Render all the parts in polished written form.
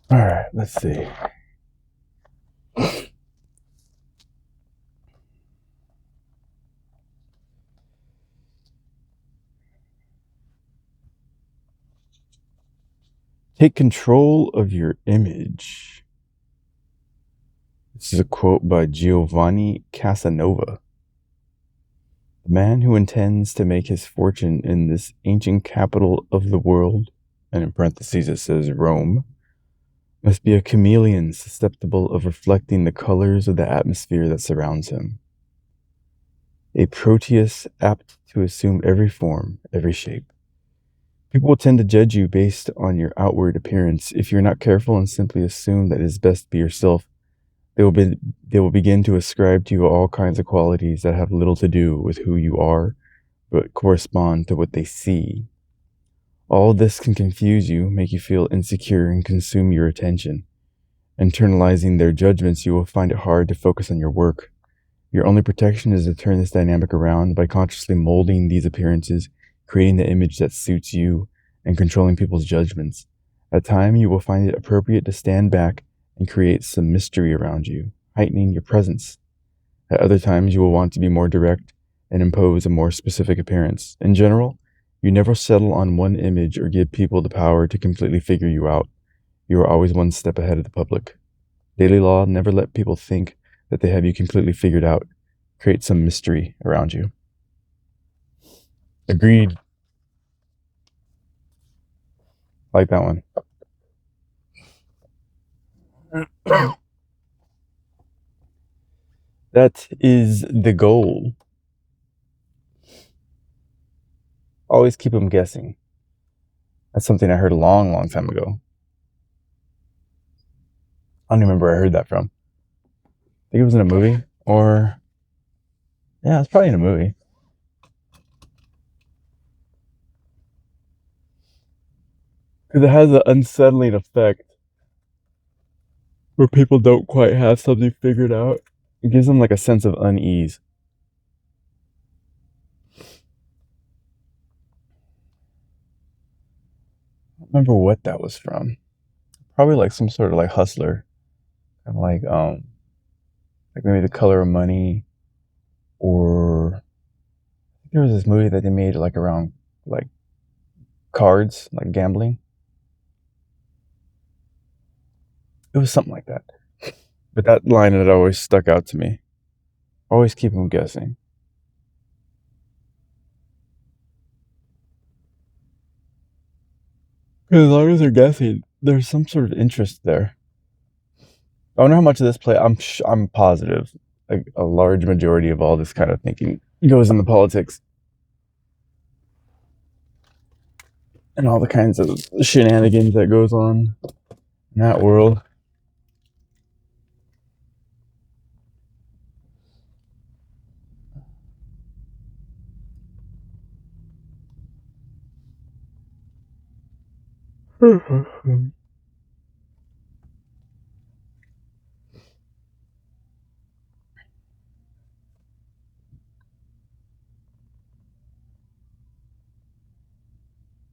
All right, let's see. Take control of your image. This is a quote by Giovanni Casanova. The man who intends to make his fortune in this ancient capital of the world, and in parentheses it says Rome, must be a chameleon susceptible of reflecting the colors of the atmosphere that surrounds him. A Proteus apt to assume every form, every shape. People will tend to judge you based on your outward appearance. If you're not careful and simply assume that it is best to be yourself, they will begin to ascribe to you all kinds of qualities that have little to do with who you are, but correspond to what they see. All this can confuse you, make you feel insecure, and consume your attention. Internalizing their judgments, you will find it hard to focus on your work. Your only protection is to turn this dynamic around by consciously molding these appearances, creating the image that suits you, and controlling people's judgments. At times, you will find it appropriate to stand back and create some mystery around you, heightening your presence. At other times, you will want to be more direct and impose a more specific appearance. In general, you never settle on one image or give people the power to completely figure you out. You are always one step ahead of the public. Daily law: never let people think that they have you completely figured out. Create some mystery around you. Agreed. Like that one. That is the goal. Always keep them guessing. That's something I heard a long, long time ago. I don't even remember where I heard that from. I think it was in a movie, or yeah, it's probably in a movie. Because it has an unsettling effect where people don't quite have something figured out. It gives them like a sense of unease. I don't remember what that was from. Probably like some sort of like hustler. Kind of like maybe The Color of Money, or I think there was this movie that they made like around like cards, like gambling. It was something like that. But that line had always stuck out to me. Always keep them guessing. Because as long as they're guessing, there's some sort of interest there. I wonder how much of this play. I'm positive like a large majority of all this kind of thinking goes into politics and all the kinds of shenanigans that goes on in that world.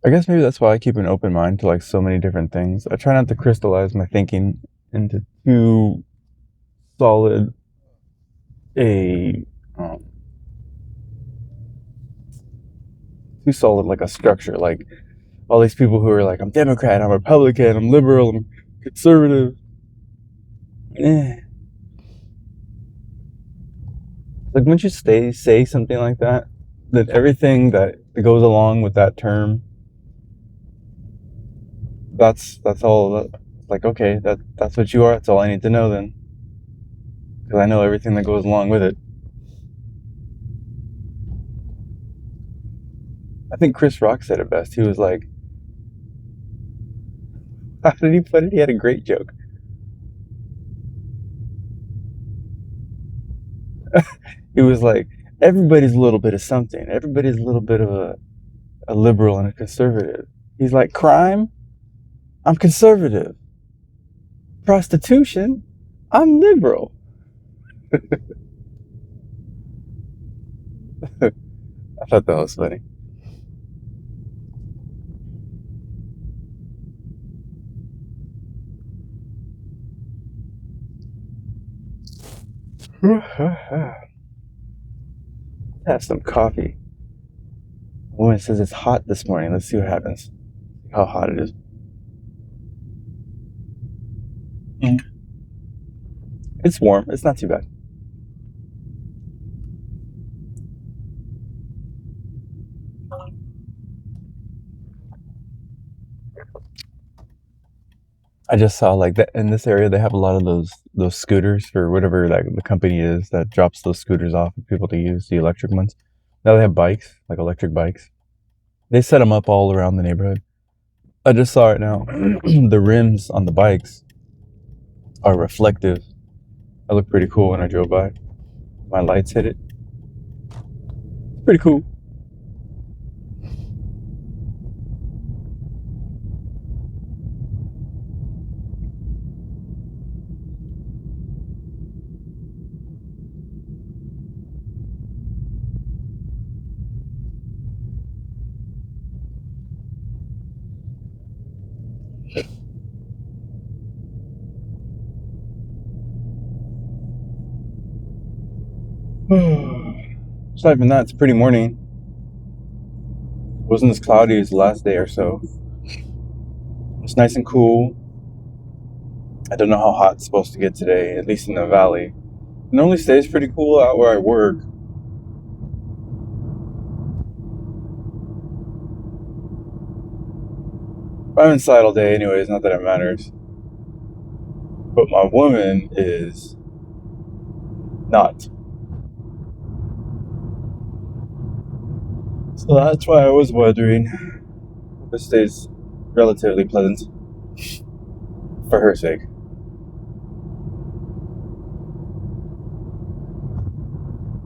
I guess maybe that's why I keep an open mind to like so many different things. I try not to crystallize my thinking into solid a um, too solid like a structure. Like all these people who are like, I'm Democrat, I'm Republican, I'm liberal, I'm conservative. Eh. Like once you say something like that, then everything that goes along with that term, that's all. Like okay, that's what you are. That's all I need to know then, because I know everything that goes along with it. I think Chris Rock said it best. He was like, how did he put it? He had a great joke. He was like, everybody's a little bit of something. Everybody's a little bit of a liberal and a conservative. He's like, crime? I'm conservative. Prostitution? I'm liberal. I thought that was funny. Have some coffee. The woman says it's hot this morning. Let's see what happens. How hot it is. Mm. It's warm. It's not too bad. I just saw like that in this area they have a lot of those scooters for whatever like the company is that drops those scooters off for people to use, the electric ones. Now they have bikes, like electric bikes. They set them up all around the neighborhood. I just saw it now. The rims on the bikes are reflective. That looked pretty cool when I drove by. My lights hit it. Pretty cool. Aside from that, it's a pretty morning. It wasn't as cloudy as the last day or so. It's nice and cool. I don't know how hot it's supposed to get today, at least in the valley. It normally stays pretty cool out where I work. I'm inside all day anyways, not that it matters. But my woman is not. So that's why I was wondering. Hope it stays relatively pleasant for her sake.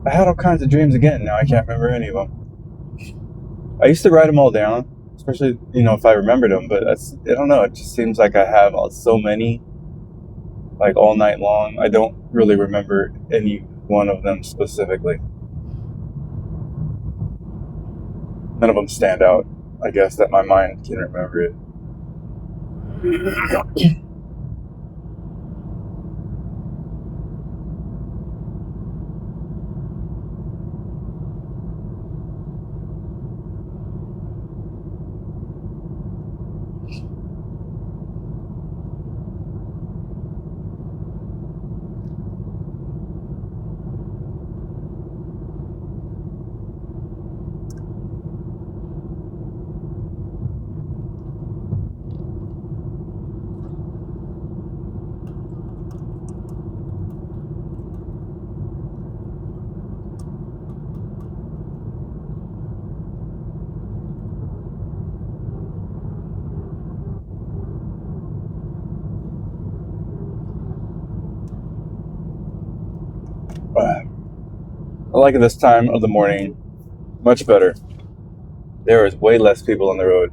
I had all kinds of dreams again. Now I can't remember any of them. I used to write them all down, especially if I remembered them. But I don't know. It just seems like I have so many, like all night long. I don't really remember any one of them specifically. None of them stand out. I guess that my mind can remember it. I like it this time of the morning much better. There is way less people on the road.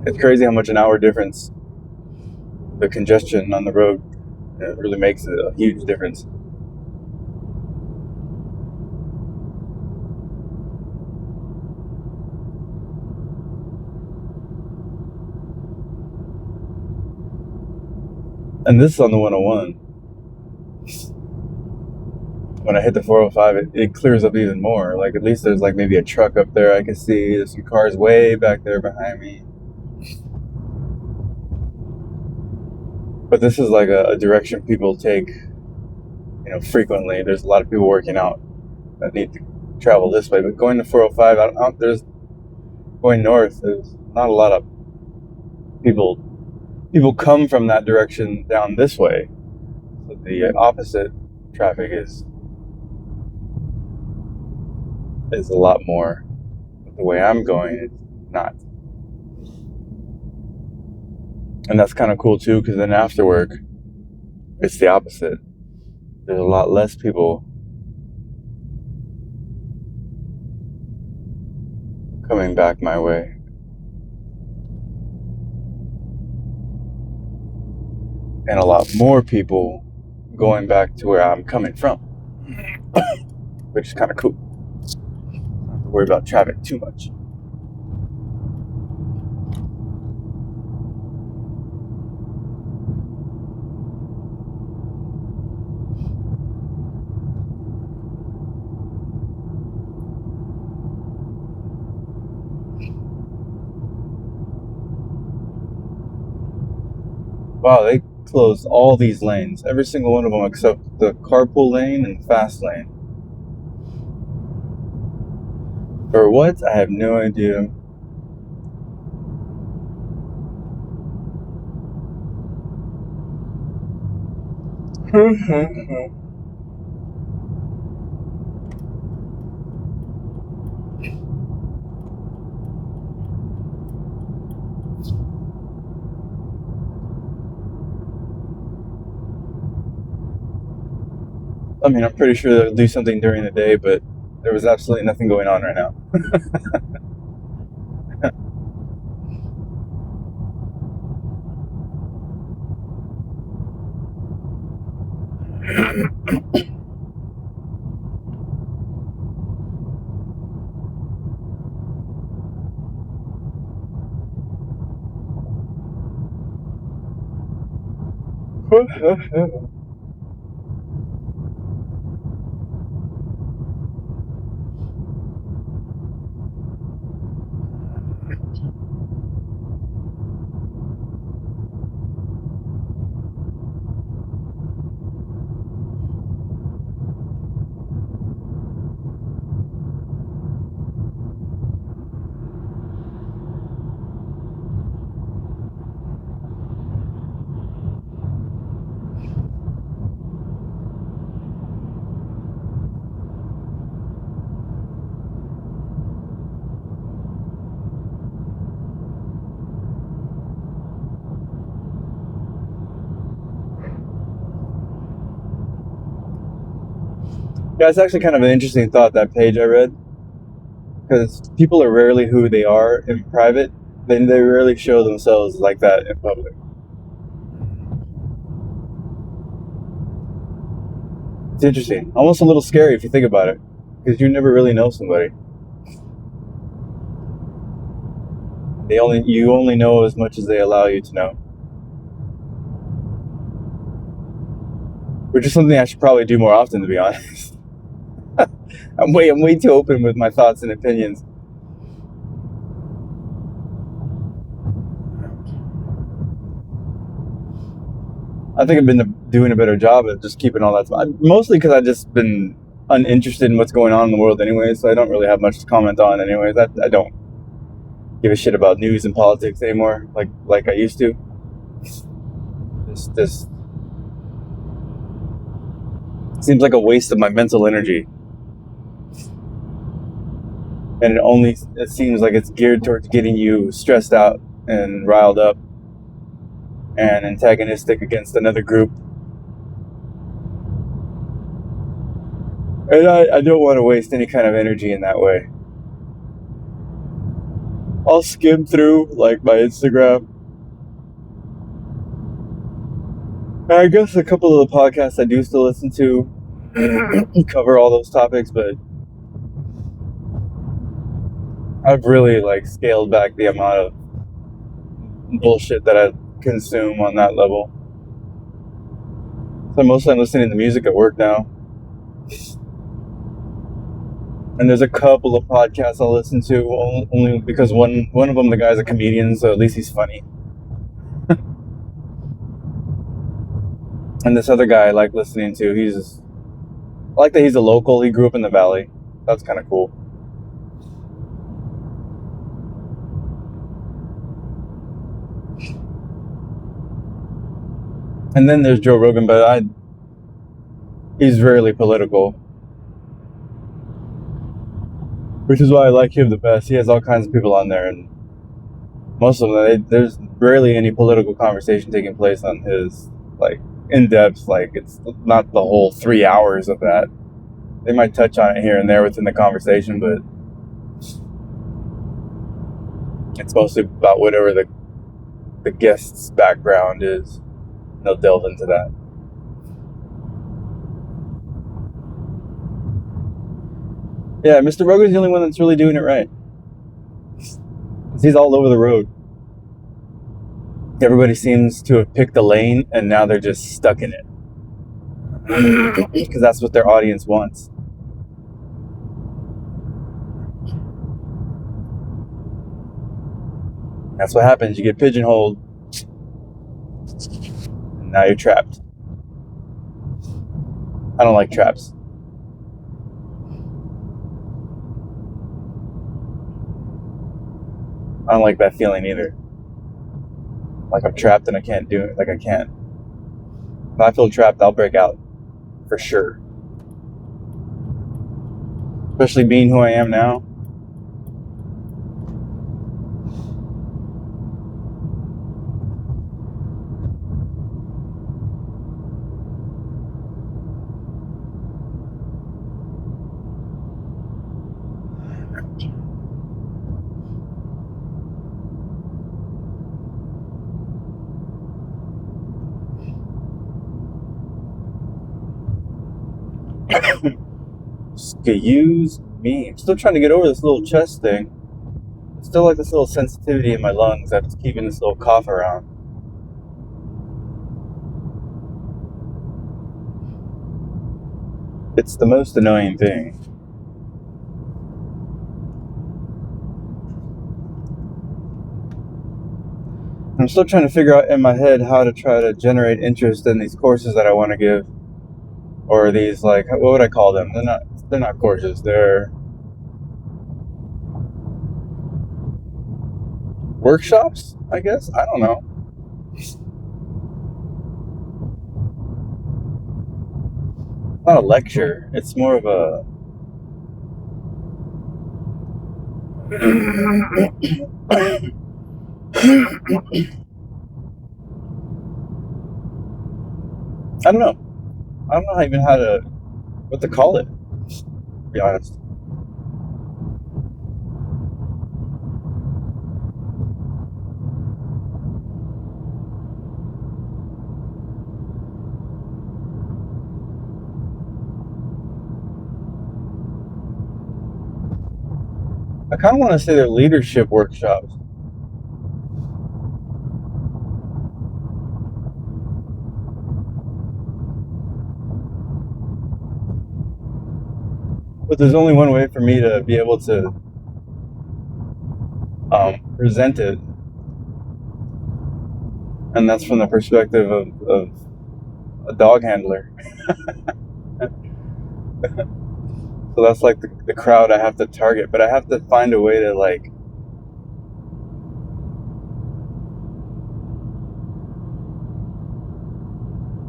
It's crazy how much an hour difference the congestion on the road really makes a huge difference. And this is on the 101. When I hit the 405, it clears up even more. Like, at least there's like maybe a truck up there I can see. There's some cars way back there behind me. But this is like a direction people take, frequently. There's a lot of people working out that need to travel this way. But going to 405, there's going north. There's not a lot of people. People come from that direction down this way. So the opposite traffic is a lot more. But the way I'm going, it's not. And that's kind of cool too, because then after work, it's the opposite. There's a lot less people coming back my way. And a lot more people going back to where I'm coming from. Which is kind of cool. Don't have to worry about traffic too much. Wow, they closed all these lanes, every single one of them except the carpool lane and fast lane. For what? I have no idea. I mean, I'm pretty sure they'll do something during the day, but there was absolutely nothing going on right now. Yeah, it's actually kind of an interesting thought, that page I read, because people are rarely who they are in private, then they rarely show themselves like that in public. It's interesting, almost a little scary if you think about it, because you never really know somebody. You only know as much as they allow you to know, which is something I should probably do more often, to be honest. I'm way too open with my thoughts and opinions. I think I've been doing a better job at just keeping all that stuff. Mostly because I've just been uninterested in what's going on in the world anyway, so I don't really have much to comment on anyways. I don't give a shit about news and politics anymore, like I used to. This seems like a waste of my mental energy, and it seems like it's geared towards getting you stressed out and riled up and antagonistic against another group. And I don't want to waste any kind of energy in that way. I'll skim through like my Instagram. And I guess a couple of the podcasts I do still listen to cover all those topics, but I've really like scaled back the amount of bullshit that I consume on that level. So mostly I'm listening to music at work now. And there's a couple of podcasts I'll listen to only because one of them, the guy's a comedian, so at least he's funny. And this other guy I like listening to, I like that he's a local. He grew up in the valley. That's kind of cool. And then there's Joe Rogan, but he's rarely political, which is why I like him the best. He has all kinds of people on there, and most of them, there's rarely any political conversation taking place on his, like, in depth. Like, it's not the whole 3 hours of that. They might touch on it here and there within the conversation, but it's mostly about whatever the guest's background is. They'll delve into that. Yeah, Mr. Rogan's the only one that's really doing it right. He's all over the road. Everybody seems to have picked a lane, and now they're just stuck in it. Because that's what their audience wants. That's what happens. You get pigeonholed. Now you're trapped. I don't like traps. I don't like that feeling either. Like I'm trapped and I can't do it. Like I can't. If I feel trapped, I'll break out. For sure. Especially being who I am now. Excuse me. I'm still trying to get over this little chest thing. Still like this little sensitivity in my lungs that's keeping this little cough around. It's the most annoying thing. I'm still trying to figure out in my head how to try to generate interest in these courses that I want to give. Or these, like, what would I call them? They're not courses. They're workshops, I guess. I don't know. Not a lecture. It's more of a I don't know. I don't know even what to call it, to be honest. I kind of want to say they're leadership workshops. But there's only one way for me to be able to present it, and that's from the perspective of a dog handler. So that's like the crowd I have to target, but I have to find a way to, like,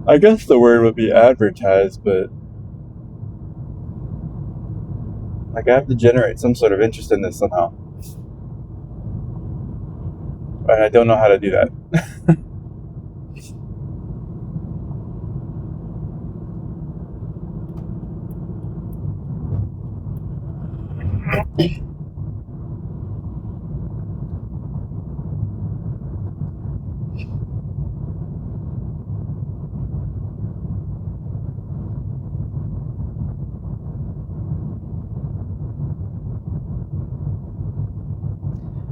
I guess the word would be advertise, but like I have to generate some sort of interest in this somehow. But I don't know how to do that.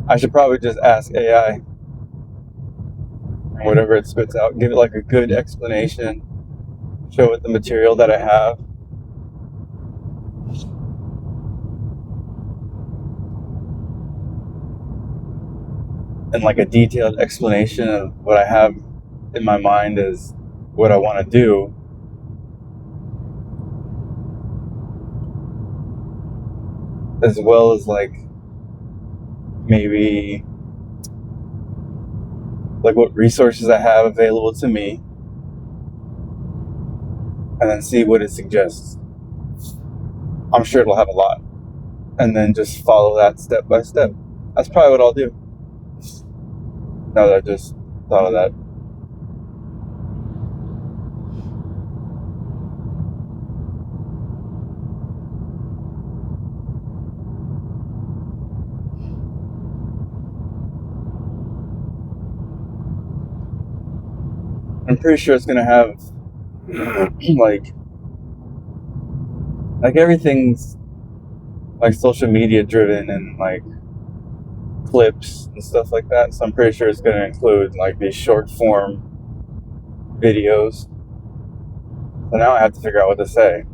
I should probably just ask AI and whatever it spits out, give it like a good explanation, show it the material that I have. And like a detailed explanation of what I have in my mind as what I want to do. As well as like maybe like what resources I have available to me, and then see what it suggests. I'm sure it'll have a lot, and then just follow that step by step. That's probably what I'll do. Now that I just thought of that. I'm pretty sure it's gonna have like everything's like social media driven and like clips and stuff like that. So I'm pretty sure it's gonna include like these short form videos. So now I have to figure out what to say.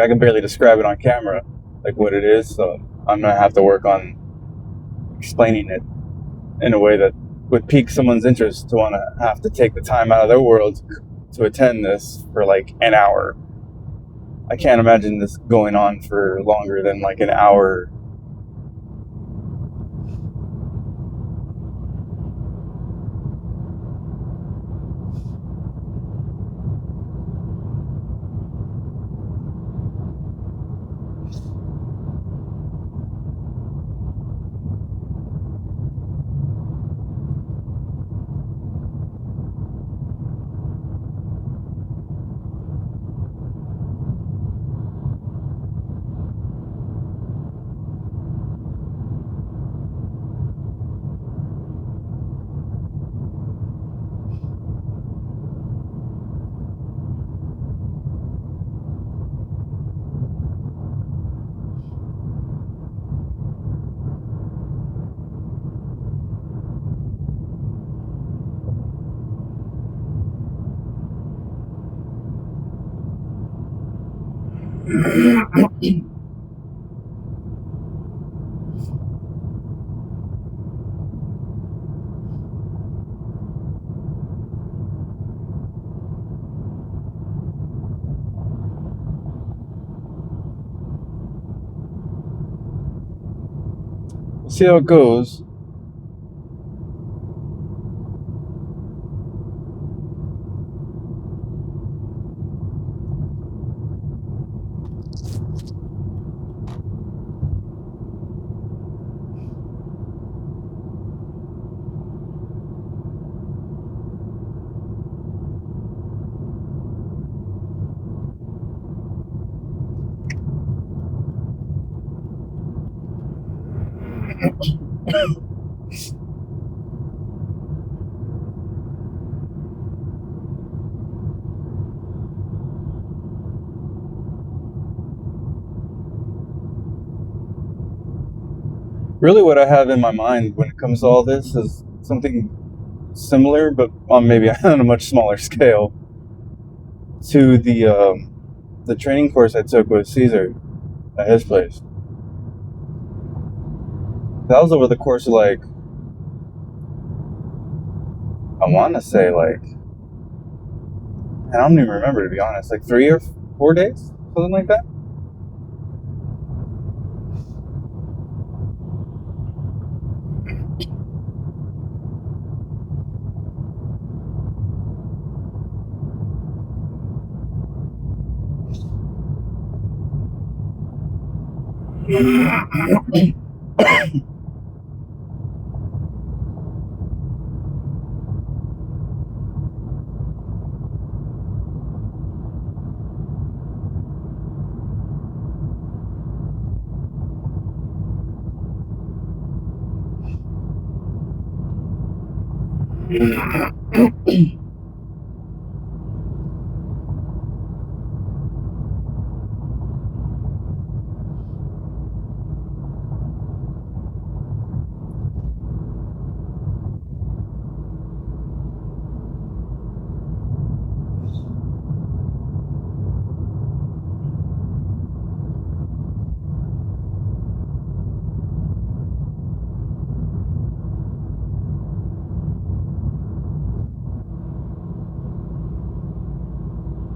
I can barely describe it on camera, like what it is. So I'm gonna have to work on explaining it in a way that would pique someone's interest to want to have to take the time out of their world to attend this for like an hour. I can't imagine this going on for longer than like an hour. We'll see how it goes. Really, what I have in my mind when it comes to all this is something similar, but on maybe on a much smaller scale, to the training course I took with Caesar at his place. That was over the course of like, I want to say like, I don't even remember, to be honest, like 3 or 4 days, something like that.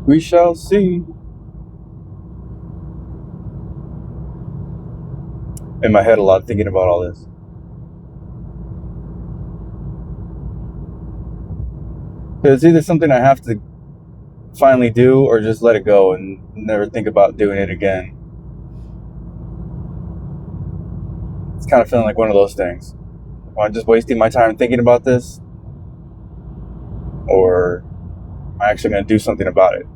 We shall see. In my head a lot thinking about all this. It's either something I have to finally do or just let it go and never think about doing it again. It's kind of feeling like one of those things. Am I just wasting my time thinking about this? Or am I actually going to do something about it?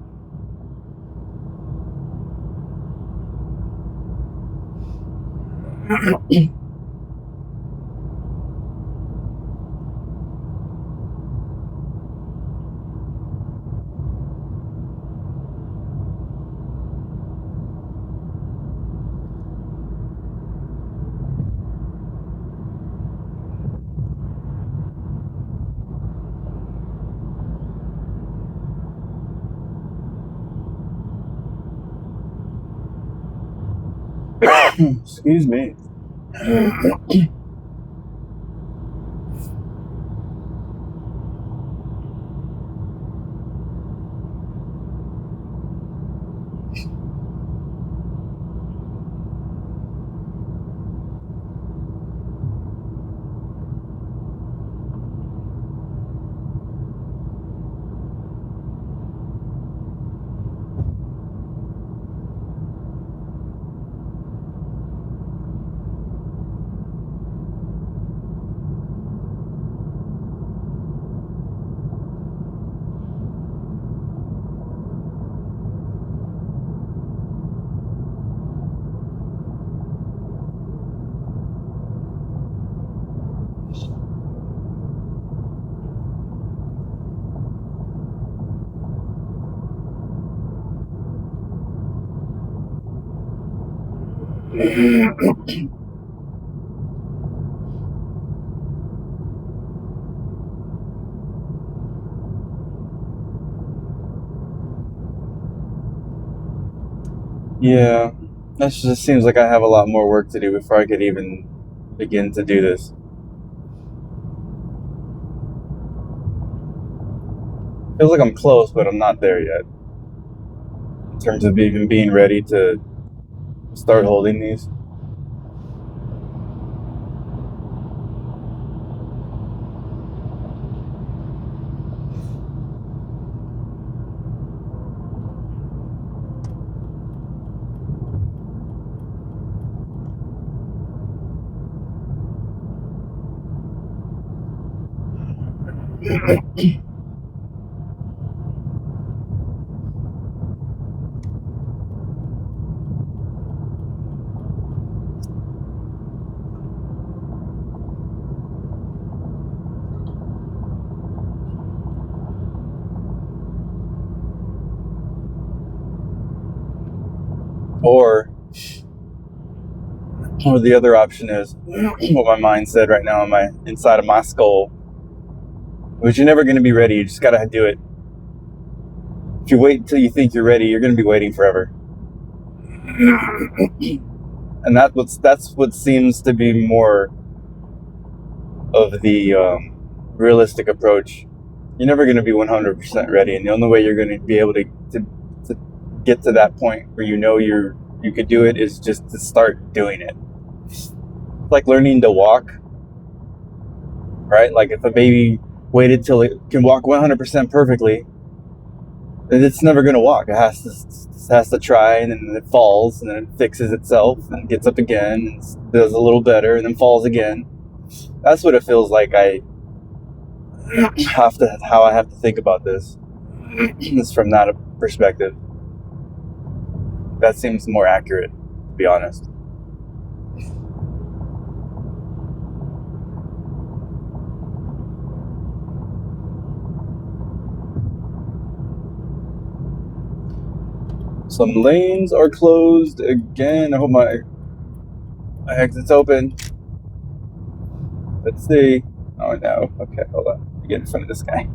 Excuse me. Yeah, that just seems like I have a lot more work to do before I could even begin to do this. Feels like I'm close, but I'm not there yet. In terms of even being ready to start holding these. Or the other option is what my mind said right now in my inside of my skull, which you're never going to be ready. You just got to do it. If you wait until you think you're ready, you're going to be waiting forever. And that's what seems to be more of the realistic approach. You're never going to be 100% ready, and the only way you're going to be able to get to that point where you know you could do it is just to start doing it. It's like learning to walk, right? Like if a baby waited till it can walk 100% perfectly, it's never going to walk. It has to try, and then it falls, and then it fixes itself, and gets up again, and does a little better, and then falls again. That's what it feels like. How I have to think about this is from that perspective. That seems more accurate, to be honest. Some lanes are closed again. I hope my exit's open. Let's see. Oh no. Okay, hold on. Get in front of this guy.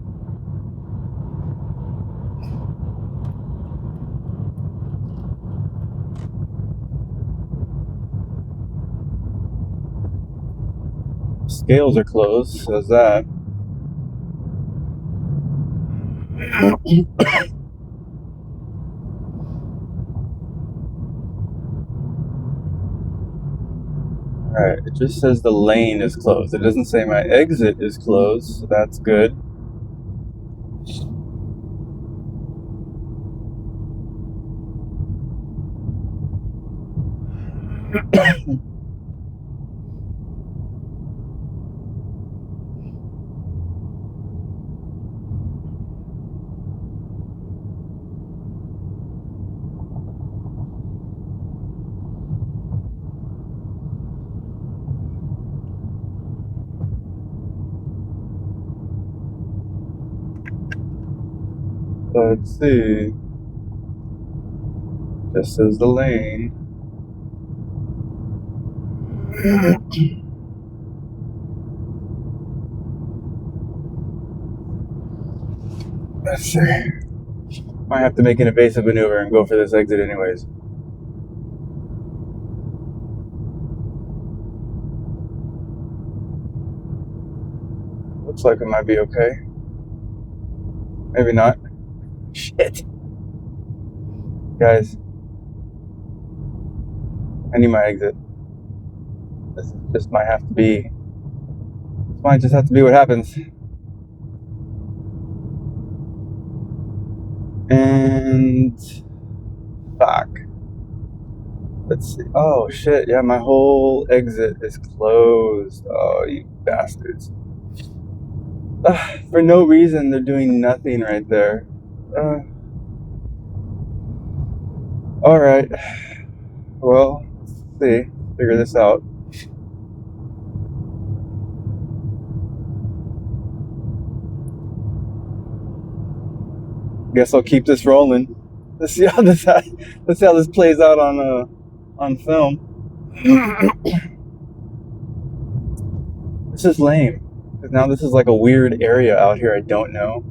Scales are closed, so is that. Alright, it just says the lane is closed. It doesn't say my exit is closed, so that's good. Let's see. Just says the lane. Let's see. Might have to make an evasive maneuver and go for this exit anyways. Looks like it might be okay. Maybe not. Shit. Guys, I need my exit. This just might have to be. This might just have to be what happens. And fuck. Let's see. Oh shit! Yeah, my whole exit is closed. Oh, you bastards! For no reason, they're doing nothing right there. All right. Well, let's see. Figure this out. Guess I'll keep this rolling. Let's see how this plays out on film. This is lame. Because now this is like a weird area out here I don't know.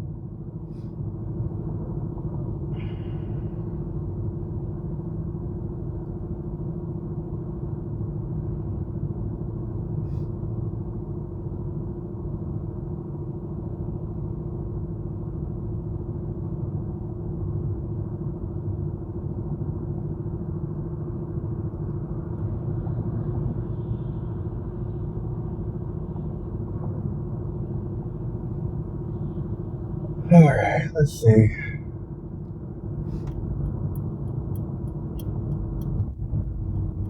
Alright, let's see.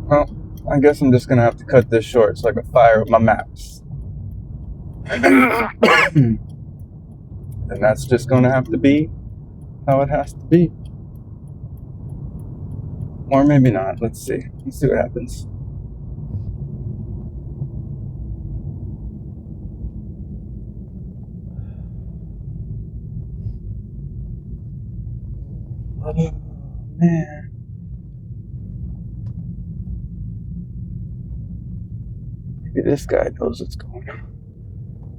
Well, I guess I'm just gonna have to cut this short so I can fire up my maps. And that's just gonna have to be how it has to be. Or maybe not. Let's see. Let's see what happens. Oh, man. Maybe this guy knows what's going on.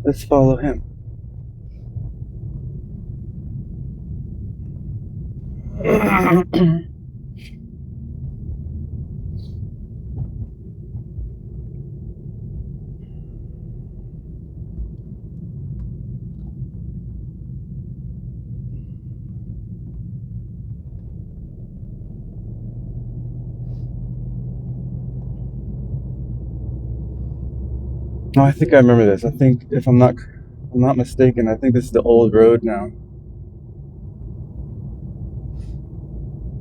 Let's follow him. No, I think I remember this. I think if I'm not mistaken, I think this is the old road now.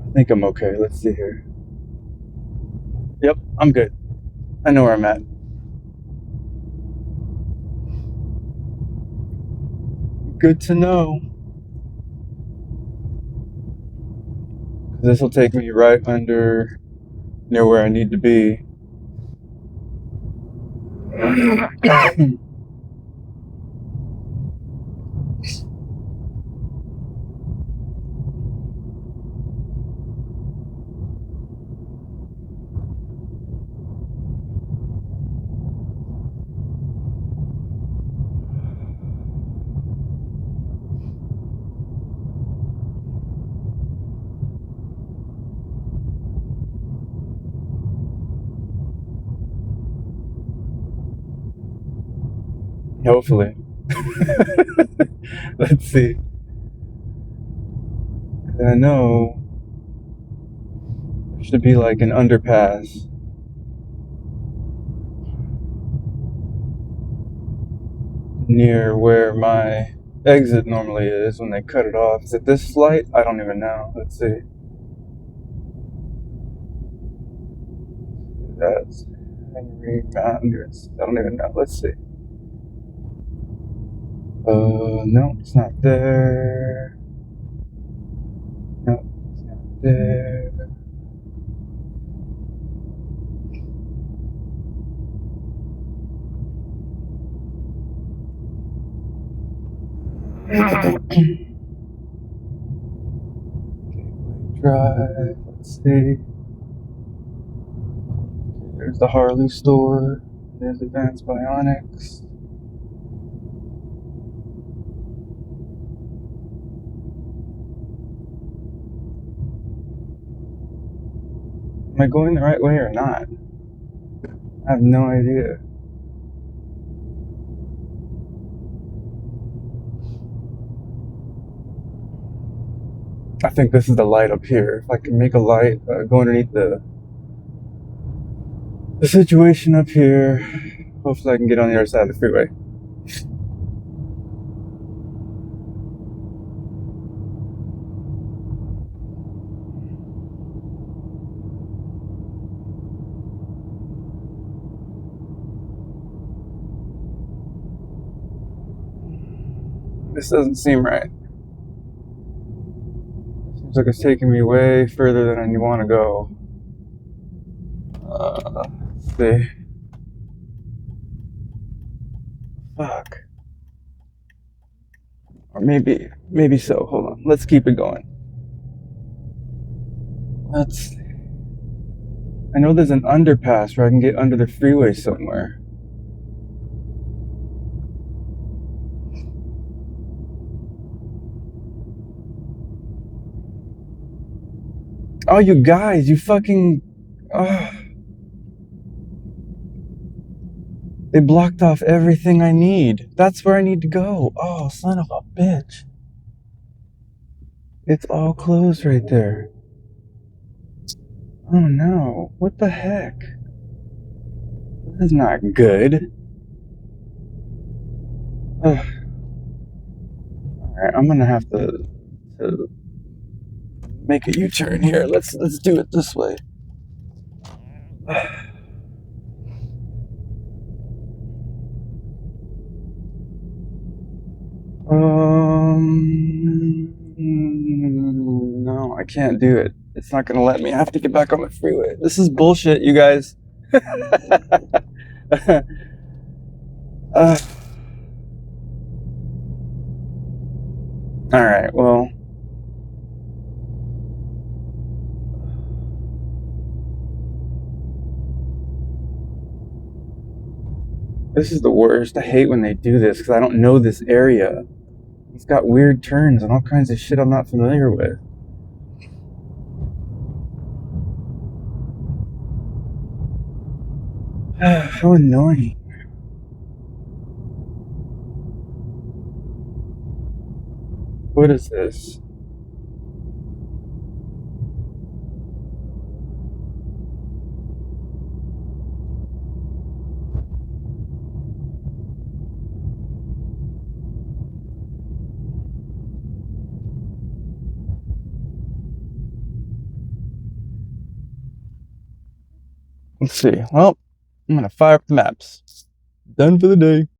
I think I'm okay. Let's see here. Yep, I'm good. I know where I'm at. Good to know. This will take me right under near where I need to be. Hopefully. Let's see. I know there should be like an underpass near where my exit normally is when they cut it off. Is it this light? I don't even know. Let's see. That's Henry Mountain. I don't even know. Let's see. No, it's not there. No, it's not there. Drive. Let's see. There's the Harley store. There's Advanced Bionics. Am I going the right way or not? I have no idea. I think this is the light up here. If I can make a light, go underneath the situation up here. Hopefully I can get on the other side of the freeway. This doesn't seem right. Seems like it's taking me way further than I want to go. Let's see. Fuck. Or maybe so. Hold on. Let's keep it going. Let's see. I know there's an underpass where I can get under the freeway somewhere. Oh, you guys, you fucking... Oh, they blocked off everything I need. That's where I need to go. Oh, son of a bitch. It's all closed right there. Oh no, what the heck? This is not good. Ugh. Alright, I'm gonna have to make a U-turn here. Let's do it this way. No, I can't do it. It's not gonna let me. I have to get back on the freeway. This is bullshit, you guys. Alright, well. This is the worst. I hate when they do this because I don't know this area. It's got weird turns and all kinds of shit I'm not familiar with. How annoying. What is this? Let's see. Well, I'm gonna fire up the maps. Done for the day.